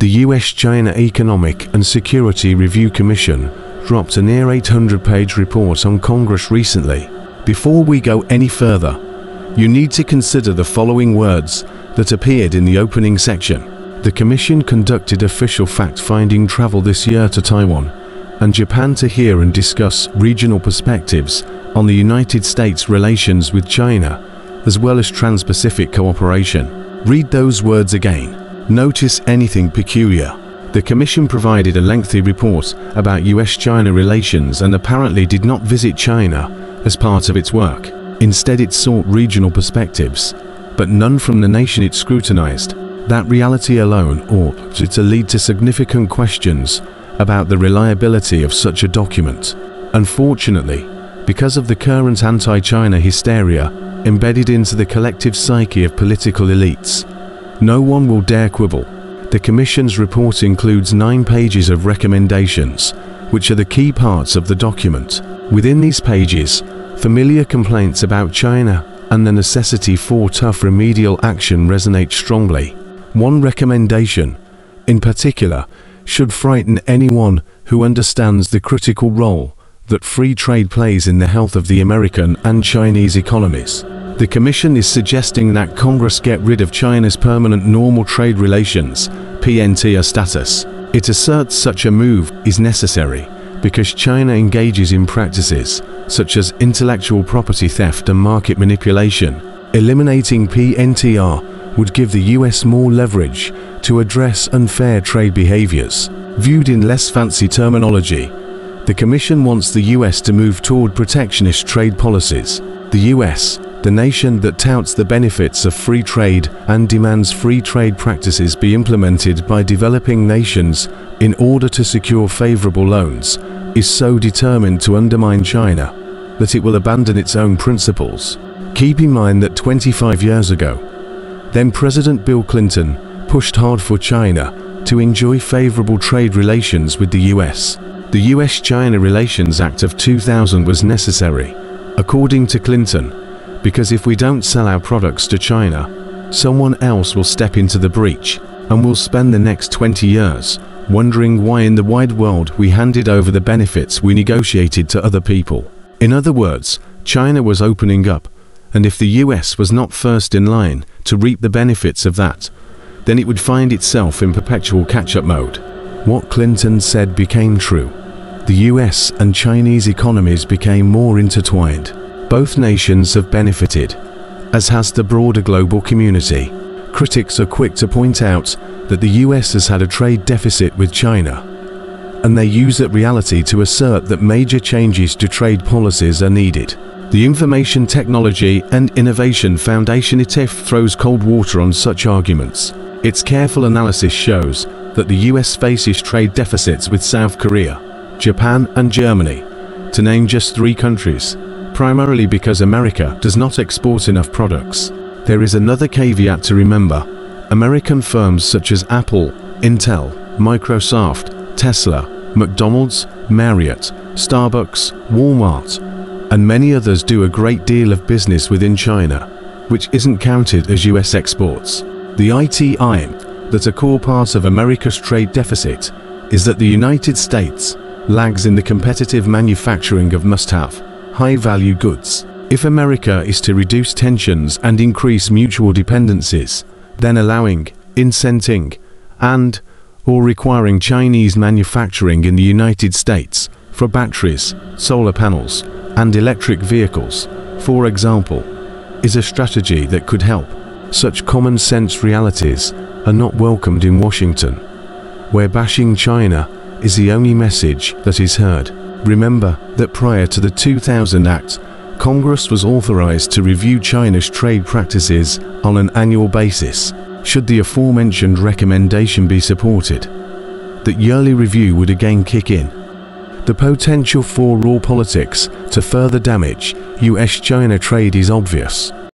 The US-China Economic and Security Review Commission dropped a near 800-page report on Congress recently. Before we go any further, you need to consider the following words that appeared in the opening section. The Commission conducted official fact-finding travel this year to Taiwan and Japan to hear and discuss regional perspectives on the United States' relations with China, as well as trans-Pacific cooperation. Read those words again. Notice anything peculiar? The Commission provided a lengthy report about US-China relations and apparently did not visit China as part of its work. Instead, it sought regional perspectives, but none from the nation it scrutinized. That reality alone ought to lead to significant questions about the reliability of such a document. Unfortunately, because of the current anti-China hysteria embedded into the collective psyche of political elites, no one will dare quibble. The Commission's report includes 9 pages of recommendations, which are the key parts of the document. Within these pages, familiar complaints about China and the necessity for tough remedial action resonate strongly. One recommendation, in particular, should frighten anyone who understands the critical role that free trade plays in the health of the American and Chinese economies. The Commission is suggesting that Congress get rid of China's Permanent Normal Trade Relations (PNTR) status. It asserts such a move is necessary because China engages in practices such as intellectual property theft and market manipulation. Eliminating PNTR would give the US more leverage to address unfair trade behaviors. Viewed in less fancy terminology, the Commission wants the US to move toward protectionist trade policies. The US, the nation that touts the benefits of free trade and demands free trade practices be implemented by developing nations in order to secure favorable loans, is so determined to undermine China that it will abandon its own principles. Keep in mind that 25 years ago, then President Bill Clinton pushed hard for China to enjoy favorable trade relations with the US. The US-China Relations Act of 2000 was necessary, according to Clinton, because if we don't sell our products to China, someone else will step into the breach, and we'll spend the next 20 years wondering why in the wide world we handed over the benefits we negotiated to other people. In other words, China was opening up, and if the US was not first in line to reap the benefits of that, then it would find itself in perpetual catch-up mode. What Clinton said became true. The US and Chinese economies became more intertwined. Both nations have benefited, as has the broader global community. Critics are quick to point out that the US has had a trade deficit with China, and they use that reality to assert that major changes to trade policies are needed. The Information Technology and Innovation Foundation (ITIF) throws cold water on such arguments. Its careful analysis shows that the US faces trade deficits with South Korea, Japan and Germany, to name just 3 countries, primarily because America does not export enough products. There is another caveat to remember. American firms such as Apple, Intel, Microsoft, Tesla, McDonald's, Marriott, Starbucks, Walmart, and many others do a great deal of business within China, which isn't counted as US exports. The ITI, that a core part of America's trade deficit, is that the United States lags in the competitive manufacturing of must-have, high-value goods. If America is to reduce tensions and increase mutual dependencies, then allowing, incenting, and/or requiring Chinese manufacturing in the United States for batteries, solar panels, and electric vehicles, for example, is a strategy that could help. Such common-sense realities are not welcomed in Washington, where bashing China is the only message that is heard. Remember that prior to the 2000 Act, Congress was authorized to review China's trade practices on an annual basis. Should the aforementioned recommendation be supported, that yearly review would again kick in. The potential for raw politics to further damage US-China trade is obvious.